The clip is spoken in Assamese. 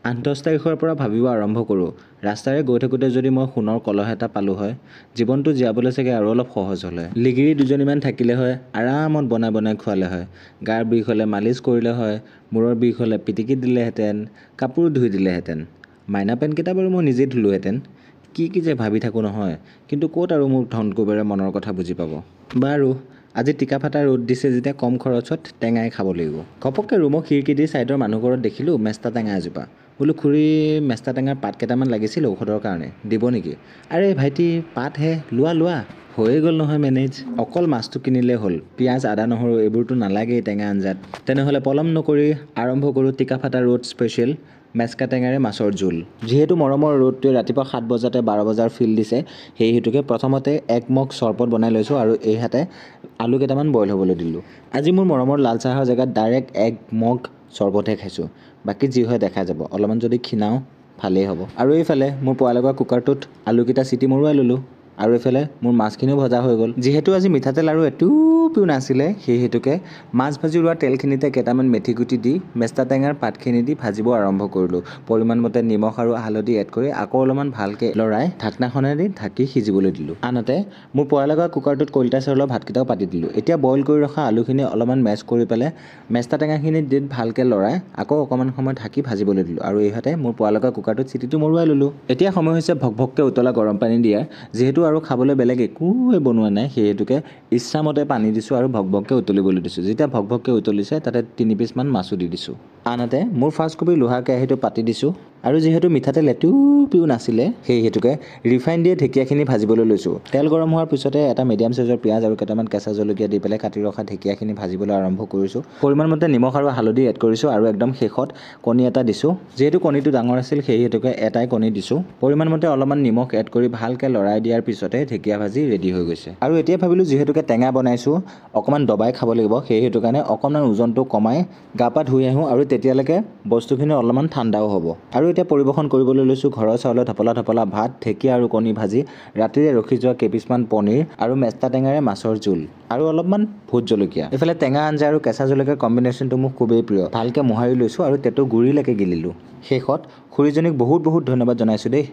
8-10 তাৰিখৰ পৰা ভাবিব আৰম্ভ কৰোঁ, ৰাস্তাৰে গৈ থাকোঁতে যদি মই সোণৰ কলহ এটা পালোঁ হয়, জীৱনটো জীয়াবলৈ চাগে আৰু অলপ সহজ হ'ল হয়। লিগিৰি দুজনীমান থাকিলে হয়, আৰামত বনাই বনাই খোৱালে হয়, গাৰ বিষ হ'লে মালিচ কৰিলে হয়, মূৰৰ বিষ হ'লে পিটিকি দিলেহেঁতেন, কাপোৰ ধুই দিলেহেঁতেন। মাইনা পেণ্টকেইটা বাৰু মই নিজেই ধুলোহেঁতেন। কি যে ভাবি থাকোঁ নহয়, কিন্তু ক'ত আৰু মোৰ ধনকুবেৰে মনৰ কথা বুজি পাব। বাৰু আজি টিকা ফটা ৰ'দ দিছে যেতিয়া কম খৰচত টেঙাই খাব লাগিব। ঘপককৈ ৰুমৰ খিৰিকী দি ছাইডৰ মানুহ ঘৰত দেখিলোঁ মেষ্টা টেঙা এজোপা। বোলো খুৰী মেষ্টা টেঙাৰ পাত কেইটামান লাগিছিল ঔষধৰ কাৰণে, দিব নেকি? আৰে ভাইটি পাতহে, লোৱা। হৈয়ে গ'ল নহয় মেনেজ। অকল মাছটো কিনিলেই হ'ল, পিঁয়াজ আদা নহৰু এইবোৰতো নালাগেই টেঙা আঞ্জাত। তেনেহ'লে পলম নকৰি আৰম্ভ কৰোঁ টিকা ফটা ৰ'দ স্পেচিয়েল মেচকা টেঙাৰে মাছৰ জোল। যিহেতু মৰমৰ ৰ'দটোৱে ৰাতিপুৱা 7 বজাতে 12 বজাৰ ফিল দিছে, সেই হেতুকে প্ৰথমতে 1 মগ চৰবত বনাই লৈছোঁ আৰু এই হাতে আলু কেইটামান বইল হ'বলৈ দিলোঁ। আজি মোৰ মৰমৰ লাল চাহৰ জেগাত ডাইৰেক্ট 1 মগ চৰবতহে খাইছোঁ। বাকী যি হয় দেখা যাব, অলপমান যদি ক্ষীণাও ভালেই হ'ব। আৰু এইফালে মোৰ পোৱা লগা কুকাৰটোত আলুকেইটা চিটি মৰুৱাই ল'লোঁ। আৰু এইফালে মোৰ মাছখিনিও ভজা হৈ গ'ল। যিহেতু আজি মিঠাতেল আৰু এটুপিও নাছিলে, সেই হেতুকে মাছ ভাজি লোৱা তেলখিনিতে কেইটামান মেথি গুটি দি মেষ্টা টেঙাৰ পাতখিনি দি ভাজিব আৰম্ভ কৰিলোঁ। পৰিমাণ মতে নিমখ আৰু হালধি এড কৰি আকৌ অলপমান ভালকৈ লৰাই ঢাকনাখনেদি ঢাকি সিজিবলৈ দিলোঁ। আনহাতে মোৰ পোৱা লগা কুকাৰটোত কলিতা চাউলৰ ভাতকেইটাও পাতি দিলোঁ। এতিয়া বইল কৰি ৰখা আলুখিনি অলপমান মেছ কৰি পেলাই মেষ্টা টেঙাখিনি দি ভালকৈ লৰাই আকৌ অকণমান সময় ঢাকি ভাজিবলৈ দিলোঁ। আৰু এইহাতে মোৰ পোৱা লগা কুকাৰটোত চিটিটো মৰুৱাই ল'লোঁ। এতিয়া সময় হৈছে ভকভককৈ উতলা গৰম পানী দিয়াৰ। যিহেতু আৰু খাবলৈ বেলেগ একোৱে বনোৱা নাই, সেই হেতুকে ইচ্ছামতে পানী দিছোঁ আৰু ভকভককৈ উতলিবলৈ দিছোঁ। যেতিয়া ভকভককৈ উতলিছে তাতে 3 পিচমান মাছো দি দিছোঁ। আনহাতে মোৰ ফাৰ্ষ্ট কপি লোহাৰ কেৰাহীটো পাতি দিছোঁ আৰু যিহেতু মিঠাতেল এটুপিও নাছিলে, সেই হেতুকে ৰিফাইন দিয়ে ঢেকীয়াখিনি ভাজিবলৈ লৈছোঁ। তেল গৰম হোৱাৰ পিছতে এটা মিডিয়াম চাইজৰ পিঁয়াজ আৰু কেইটামান কেঁচা জলকীয়া দি পেলাই কাটি ৰখা ঢেকীয়াখিনি ভাজিবলৈ আৰম্ভ কৰিছোঁ। পৰিমাণ মতে নিমখ আৰু হালধি এড কৰিছোঁ আৰু একদম শেষত কণী এটা দিছোঁ। যিহেতু কণীটো ডাঙৰ আছিল, সেই হেতুকে এটাই কণী দিছোঁ। পৰিমাণ মতে অলপমান নিমখ এড কৰি ভালকৈ লৰাই দিয়াৰ পিছতে ঢেকীয়া ভাজি ৰেডি হৈ গৈছে। আৰু এতিয়া ভাবিলোঁ যিহেতুকে টেঙা বনাইছোঁ, অকণমান দবাই খাব লাগিব, সেই হেতু কাৰণে অকণমান ওজনটো কমাই গা পা ধুই আহোঁ আৰু তেতিয়ালৈকে বস্তুখিনি অলপমান ঠাণ্ডাও হ'ব। আৰু এতিয়া পৰিৱেশন কৰিবলৈ লৈছোঁ ঘৰৰ চাউলৰ ধপলা ভাত, ঢেকীয়া আৰু কণী ভাজি, ৰাতিৰে ৰখি যোৱা কেইপিচমান পনীৰ আৰু মেষ্টা টেঙাৰে মাছৰ জোল আৰু অলপমান ভোট জলকীয়া। এইফালে টেঙা আঞ্জা আৰু কেঁচা জলকীয়াৰ কম্বিনেশ্যনটো মোৰ খুবেই প্ৰিয়। ভালকৈ মোহাৰি লৈছোঁ আৰু তেটো গুৰিলৈকে গিলিলোঁ। শেষত খুৰীজনীক বহুত ধন্যবাদ জনাইছোঁ দেই।